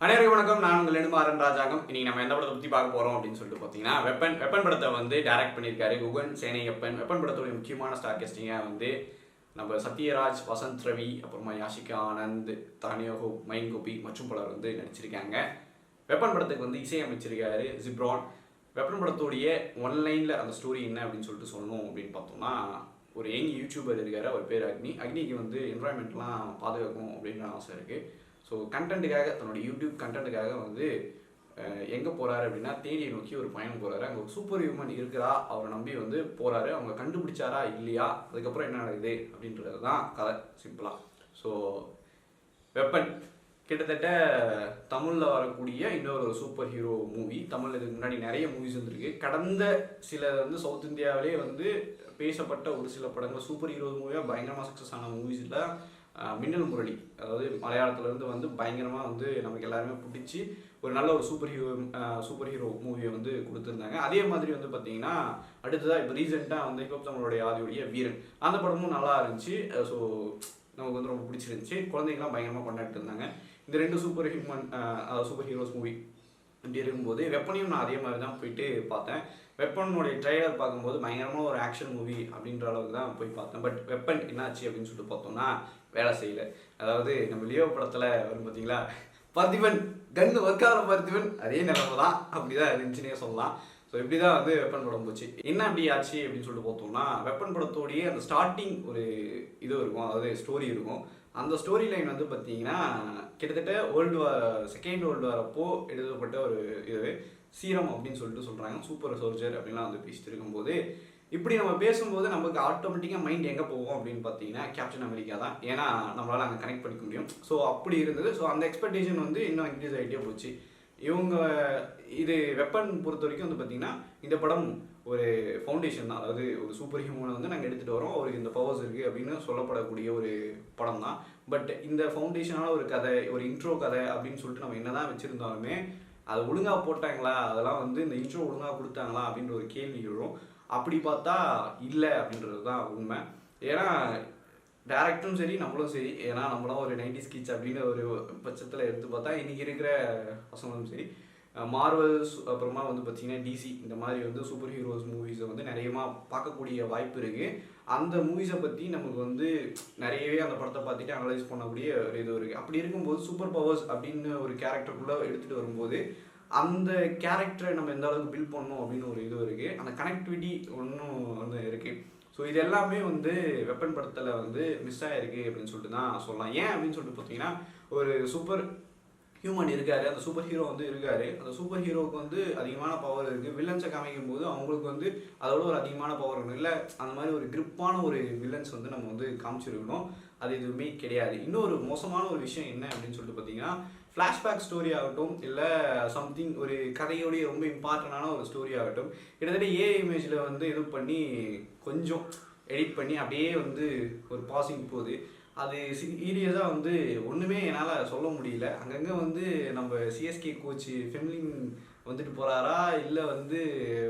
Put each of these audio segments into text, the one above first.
அனைவருக்கும் வணக்கம். நான் உங்கள் நெடுமாறன் ராஜாங்கம். இன்னைக்கு நம்ம எந்த படத்தை பற்றி பார்க்க போகிறோம் அப்படின்னு சொல்லிட்டு பார்த்தீங்கன்னா, வெப்பன் படத்தை வந்து டைரக்ட் பண்ணியிருக்காரு குகன் சேனையப்பன். வெப்பன் படத்தோடைய முக்கியமான ஸ்டார் கேஸ்டிங்காக வந்து நம்ம சத்யராஜ், வசந்த் ரவி, அப்புறமா யாஷிகா ஆனந்த், தானியா ஹோப், மைன் கோபி மற்றும் பலர் வந்து நடிச்சிருக்காங்க. வெப்பன் படத்துக்கு வந்து இசையமைச்சிருக்காரு ஜிப்ரான். வெப்பன் படத்தோடைய ஒன்லைனில் அந்த ஸ்டோரி என்ன அப்படின்னு சொல்லிட்டு சொல்லணும் அப்படின்னு பார்த்தோம்னா, ஒரு யங் யூடியூபர் இருக்கார். அவர் பேர் அக்னிக்கு வந்து என்வரான்மெண்ட்லாம் பாதுகாக்கணும் அப்படின்ற ஆசை இருக்குது. ஸோ கண்டென்ட்டுக்காக, தன்னோட யூடியூப் கண்டென்ட்டுக்காக வந்து எங்கே போகிறாரு அப்படின்னா, தேனியை நோக்கி ஒரு பயணம் போகிறாரு. அங்கே ஒரு சூப்பர் ஹியூமன் இருக்கிறா, அவரை நம்பி வந்து போகிறாரு. அவங்க கண்டுபிடிச்சாரா இல்லையா, அதுக்கப்புறம் என்ன நடக்குது அப்படின்றது தான் கதை சிம்பிளாக. ஸோ வெப்பன் கிட்டத்தட்ட தமிழில் வரக்கூடிய இன்னொரு சூப்பர் ஹீரோ மூவி. தமிழ் இதுக்கு முன்னாடி நிறைய மூவிஸ் வந்துருக்கு. கடந்த சில வந்து சவுத் இந்தியாவிலே வந்து பேசப்பட்ட ஒரு சில படங்கள் சூப்பர் ஹீரோ மூவியாக பயங்கரமாக சக்ஸஸ் ஆன மூவிஸில் மின்னல் முரளி, அதாவது மலையாளத்துலேருந்து வந்து பயங்கரமாக வந்து நமக்கு எல்லாருமே பிடிச்சி ஒரு நல்ல ஒரு சூப்பர் ஹீரோ மூவியை வந்து கொடுத்துருந்தாங்க. அதே மாதிரி வந்து பார்த்தீங்கன்னா, அடுத்ததாக இப்போ ரீசெண்டாக வந்து ஹிப்ஹாப் தமிழோடைய ஆதியோடைய வீரன், அந்த படமும் நல்லா இருந்துச்சு. ஸோ நமக்கு வந்து ரொம்ப பிடிச்சிருந்துச்சி. குழந்தைங்களாம் பயங்கரமாக கொண்டாடிட்டு இருந்தாங்க. இந்த ரெண்டு சூப்பர் ஹீரோஸ் மூவி இப்படி இருக்கும்போது வெப்பனையும் நான் அதே மாதிரி தான் போயிட்டு பார்த்தேன். வெப்பனுடைய ட்ரெய்லர் பார்க்கும்போது பயங்கரமாக ஒரு ஆக்ஷன் மூவி அப்படின்ற அளவுக்கு தான் போய் பார்த்தேன். பட் வெப்பன் என்னாச்சு அப்படின்னு சொல்லிட்டு பார்த்தோம்னா, வேலை செய்யலை. அதாவது நம்ம லியோ படத்தில் வரும் பார்த்தீங்களா, பார்த்திபன் கன்று ஒர்க்கார பார்த்திபன், அதே நிலமை தான். அப்படி தான் இருந்துச்சுன்னே சொல்லலாம். ஸோ இப்படி தான் வந்து வெப்பன் படம் போச்சு. என்ன அப்படி ஆச்சு அப்படின்னு சொல்லிட்டு பார்த்தோம்னா, வெப்பன் படத்தோடைய அந்த ஸ்டார்டிங் ஒரு இது இருக்கும், அதாவது ஸ்டோரி இருக்கும். அந்த ஸ்டோரி லைன் வந்து பார்த்தீங்கன்னா, கிட்டத்தட்ட செகண்ட் வேர்ல்டு வார் அப்போ எழுதப்பட்ட ஒரு இது சீரம் அப்படின்னு சொல்லிட்டு சொல்கிறாங்க. சூப்பர் சோல்ஜர் அப்படின்லாம் வந்து பேசிட்டு இருக்கும்போது, இப்படி நம்ம பேசும்போது நமக்கு ஆட்டோமேட்டிக்காக மைண்ட் எங்கே போவோம் அப்படின்னு பார்த்தீங்கன்னா, கேப்டன் அமெரிக்கா தான். ஏன்னா நம்மளால் அங்கே கனெக்ட் பண்ணிக்க முடியும். ஸோ அப்படி இருந்தது. ஸோ அந்த எக்ஸ்பெக்டேஷன் வந்து இன்னும் இன்க்ரீஸ் ஆகிட்டே போச்சு. இவங்க இது வெப்பன் பொறுத்த வரைக்கும் வந்து பார்த்திங்கன்னா, இந்த படம் ஒரு ஃபவுண்டேஷன் தான். அதாவது ஒரு சூப்பர் ஹியூமனை வந்து நாங்கள் எடுத்துகிட்டு வரோம், அவருக்கு இந்த பவர்ஸ் இருக்குது அப்படின்னு சொல்லப்படக்கூடிய ஒரு படம் தான். பட் இந்த ஃபவுண்டேஷனான ஒரு கதை, ஒரு இன்ட்ரோ கதை அப்படின்னு சொல்லிட்டு நம்ம என்ன தான் வச்சுருந்தாலுமே, அது ஒழுங்காக போட்டாங்களா, அதெல்லாம் வந்து இந்த இன்ட்ரோ ஒழுங்காக கொடுத்தாங்களா அப்படின்ற ஒரு கேள்வி எழும். அப்படி பார்த்தா இல்லை அப்படின்றது தான் உண்மை. ஏன்னா டேரக்டரும் சரி, நம்மளும் சரி, ஏன்னா நம்மளாம் ஒரு 90s கிட்ஸ் அப்படின்னு ஒரு பட்சத்தில் எடுத்து பார்த்தா, இன்றைக்கி இருக்கிற பசங்களும் சரி, மார்வல்ஸ் அப்புறமா வந்து பார்த்திங்கன்னா டிசி, இந்த மாதிரி வந்து சூப்பர் ஹீரோஸ் மூவிஸை வந்து நிறையமா பார்க்கக்கூடிய வாய்ப்பு இருக்குது. அந்த மூவிஸை பற்றி நமக்கு வந்து நிறையவே அந்த படத்தை பார்த்துட்டு அனலைஸ் பண்ணக்கூடிய ஒரு இது இருக்குது. அப்படி இருக்கும்போது சூப்பர் பவர்ஸ் அப்படின்னு ஒரு கேரக்டருக்குள்ளே எடுத்துகிட்டு வரும்போது, அந்த கேரக்டரை நம்ம எந்த அளவுக்கு பில்ட் பண்ணணும் அப்படின்னு ஒரு இது இருக்குது. அந்த கனெக்டிவிட்டி ஒன்றும் வந்து இருக்குது. ஸோ இது எல்லாமே வந்து வெப்பன் படத்தில் வந்து மிஸ் ஆகிருக்கு அப்படின்னு சொல்லிட்டு தான் சொல்லலாம். ஏன் அப்படின்னு சொல்லிட்டு பார்த்தீங்கன்னா, ஒரு சூப்பர் ஹியூமன் இருக்காரு, அந்த சூப்பர் ஹீரோ வந்து இருக்காரு. அந்த சூப்பர் ஹீரோவுக்கு வந்து அதிகமான பவர் இருக்குது. வில்லன்ஸை காமிக்கும் போது அவங்களுக்கு வந்து அதோட ஒரு அதிகமான பவர் இருக்கணும். இல்லை அந்த மாதிரி ஒரு கிரிப்பான ஒரு வில்லன்ஸ் வந்து நம்ம வந்து காமிச்சிருக்கணும். அது எதுவுமே கிடையாது. இன்னொரு மோசமான ஒரு விஷயம் என்ன அப்படின்னு சொல்லிட்டு பார்த்தீங்கன்னா, ஃப்ளாஷ்பேக் ஸ்டோரி ஆகட்டும், இல்லை சம்திங் ஒரு கதையோடைய ரொம்ப இம்பார்ட்டண்டான ஒரு ஸ்டோரி ஆகட்டும், கிட்டத்தட்ட ஏஐ இமேஜில் வந்து இது பண்ணி கொஞ்சம் எடிட் பண்ணி அப்படியே வந்து ஒரு பாசிங் போகுது. அது சீரியஸாக வந்து ஒன்றுமே என்னால் சொல்ல முடியல. அங்கங்கே வந்து நம்ம சிஎஸ்கே கோச்சு ஃபெமிலின் வந்துட்டு போகிறாரா, இல்லை வந்து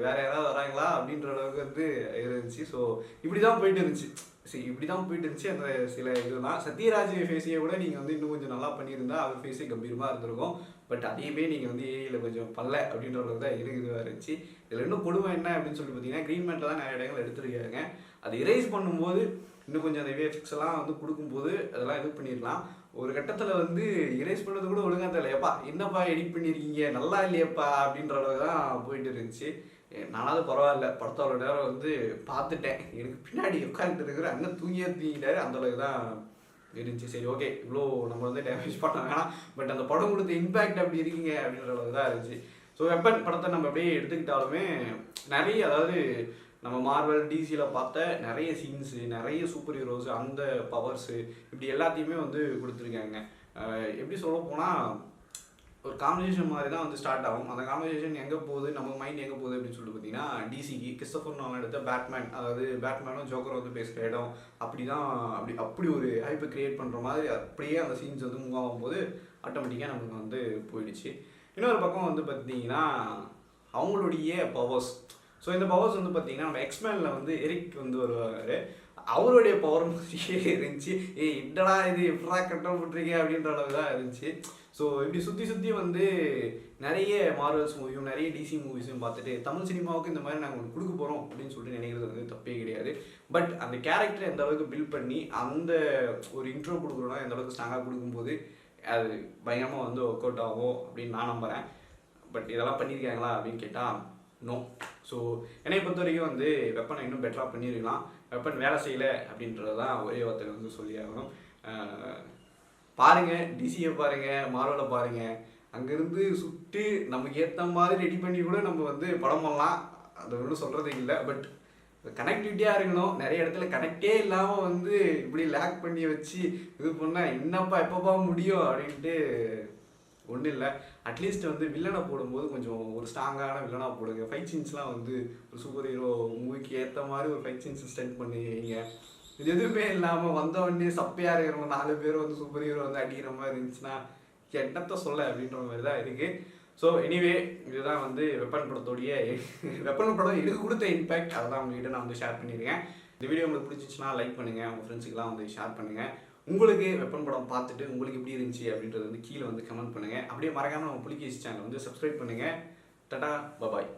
வேறு யாராவது வராங்களா அப்படின்ற அளவுக்கு வந்து இருந்துச்சு. ஸோ இப்படி தான் போயிட்டு இருந்துச்சு. அந்த சில இதுதான். சத்யராஜ் ஃபேஸையை கூட நீங்கள் வந்து இன்னும் கொஞ்சம் நல்லா பண்ணியிருந்தா அவர் ஃபேஸே கம்பீரமாக இருந்திருக்கும். பட் அதையுமே நீங்கள் வந்து ஏஐயில் கொஞ்சம் பண்ணல அப்படின்ற அளவுக்கு தான் இதுவாக இருந்துச்சு. இதில் இன்னும் கொடுமை என்ன அப்படின்னு சொல்லிட்டு பார்த்தீங்கன்னா, க்ரீன் மேட்டில் தான் நிறைய இடங்கள் எடுத்துருக்காங்க. அது எரேஸ் பண்ணும்போது இன்னும் கொஞ்சம் அந்த விஎஃப்எக்ஸ் எல்லாம் வந்து கொடுக்கும்போது அதெல்லாம் இது பண்ணிடலாம். ஒரு கட்டத்தில் வந்து எரேஸ் பண்ணது கூட ஒழுங்காக தெரியல. எப்பா என்னப்பா எடிட் பண்ணியிருக்கீங்க, நல்லா இல்லையப்பா அப்படின்ற அளவுக்கு தான் போயிட்டு இருந்துச்சு. நானாவது பரவாயில்ல, படத்தோட நேரம் வந்து பார்த்துட்டேன். எனக்கு பின்னாடி உட்காந்துட்டு இருக்கிற அண்ணன் தூங்கிட்டாரு, அந்தளவுக்கு தான் இருந்துச்சு. சரி ஓகே, இவ்வளோ நம்ம வந்து டேமேஜ் பண்ண வேணாம். பட் அந்த படம் கொடுத்த இம்பேக்ட் அப்படி இருக்கீங்க அப்படின்ற அளவுக்கு தான் இருந்துச்சு. ஸோ வெப்பன் படத்தை நம்ம அப்படியே எடுத்துக்கிட்டாலுமே நிறைய, அதாவது நம்ம மார்வல் டிசியில் பார்த்த நிறைய சீன்ஸு, நிறைய சூப்பர் ஹீரோஸ், அந்த பவர்ஸு, இப்படி எல்லாத்தையுமே வந்து கொடுத்துருக்காங்க. எப்படி சொல்ல போனால், ஒரு கான்வர்சேஷன் மாதிரி தான் வந்து ஸ்டார்ட் ஆகும். அந்த கான்வர்சேஷன் எங்கே போகுது, நம்ம மைண்ட் எங்கே போகுது அப்படின்னு சொல்லிட்டு பார்த்தீங்கன்னா, டிசிக்கு கிறிஸ்டோபர் நோலன் எடுத்த பேட்மேன், அதாவது பேட்மேனும் ஜோக்கர் வந்து பேசுகிற இடம், அப்படி ஒரு ஹைப்பை க்ரியேட் பண்ணுற மாதிரி அப்படியே அந்த சீன்ஸ் வந்து மூவ் ஆகும்போது ஆட்டோமேட்டிக்காக நமக்கு வந்து போயிடுச்சு. இன்னொரு பக்கம் வந்து பார்த்தீங்கன்னா, அவங்களுடைய பவர்ஸ். ஸோ இந்த பவர்ஸ் வந்து பார்த்தீங்கன்னா, நம்ம எக்ஸ்மேனில் வந்து எரிக் வந்து வருவார். அவருடைய பவர் மாதிரியே இருந்துச்சு. என்னடா இது எப்படா கண்ட்ரோல் பண்ணுறீங்க அப்படின்ற அளவு தான் இருந்துச்சு. ஸோ இப்படி சுற்றி சுற்றி வந்து நிறைய மார்வல்ஸ் மூவியும் நிறைய டிசி மூவிஸும் பார்த்துட்டு தமிழ் சினிமாவுக்கு இந்த மாதிரி நாங்கள் உங்களுக்கு கொடுக்க போகிறோம் அப்படின்னு சொல்லிட்டு நினைக்கிறது வந்து தப்பே கிடையாது. பட் அந்த கேரக்டரை எந்த அளவுக்கு பில்ட் பண்ணி அந்த ஒரு இன்ட்ரோ கொடுக்குறோன்னா எந்த அளவுக்கு ஸ்ட்ராங்காக கொடுக்கும்போது அது பயங்கரமாக வந்து ஒர்க் அவுட் ஆகும் அப்படின்னு நான் நம்புகிறேன். பட் இதெல்லாம் பண்ணியிருக்காங்களா அப்படின்னு கேட்டால் நோ. ஸோ என்னை பொறுத்த வரைக்கும் வந்து வெப்பனை இன்னும் பெட்டராக பண்ணியிருக்கலாம். வெப்பன் வேலை செய்யலை அப்படின்றது தான் ஒரே வார்த்தை வந்து சொல்லி ஆகணும். பாருங்கள், டிசியை பாருங்கள், மார்வலை பாருங்கள், அங்கேருந்து சுட்டு நமக்கு ஏற்ற மாதிரி ரெடி பண்ணி கூட நம்ம வந்து படம் பண்ணலாம். அது ஒன்றும் சொல்கிறது இல்லை. பட் கனெக்டிவிட்டியாக இருக்கணும். நிறைய இடத்துல கனெக்டே இல்லாமல் வந்து இப்படி லேக் பண்ணி வச்சு இது பண்ணால் என்னப்பா எப்பப்பா முடியும் அப்படின்ட்டு ஒன்றும் இல்லை. அட்லீஸ்ட் வந்து வில்லனை போடும்போது கொஞ்சம் ஒரு ஸ்ட்ராங்கான வில்லனாக போடுங்க. ஃபைட் சீன்ஸ்லாம் வந்து ஒரு சூப்பர் ஹீரோ மூவிக்கு ஏற்ற மாதிரி ஒரு ஃபைட் சீன்ஸ் ஸ்டெண்ட் பண்ணுவீங்க. இது எதுவுமே இல்லாமல் வந்தவொடனே சப்பையாக இருக்கிறவங்க 4 பேர் வந்து சூப்பர் ஹீரோ வந்து அடிக்கிற மாதிரி இருந்துச்சுன்னா என்னத்தை சொல்ல அப்படின்ற மாதிரி தான் இருக்குது. ஸோ எனிவே இதுதான் வந்து வெப்பன் படத்தோடைய வெப்பன் படம் எனக்கு கொடுத்த இம்பேக்ட். அதெல்லாம் உங்ககிட்ட நான் வந்து ஷேர் பண்ணியிருக்கேன். இந்த வீடியோ உங்களுக்கு பிடிச்சிச்சுன்னா லைக் பண்ணுங்கள், உங்கள் ஃப்ரெண்ட்ஸுக்கெலாம் வந்து ஷேர் பண்ணுங்கள். உங்களுக்கு வெப்பன் படம் பார்த்துட்டு உங்களுக்கு எப்படி இருந்துச்சு அப்படின்றது வந்து கீழே வந்து கமெண்ட் பண்ணுங்கள். அப்படியே மறக்காமல் நம்ம புலிகேசி சேனல் வந்து சப்ஸ்கிரைப் பண்ணுங்கள். டாடா, பாய்.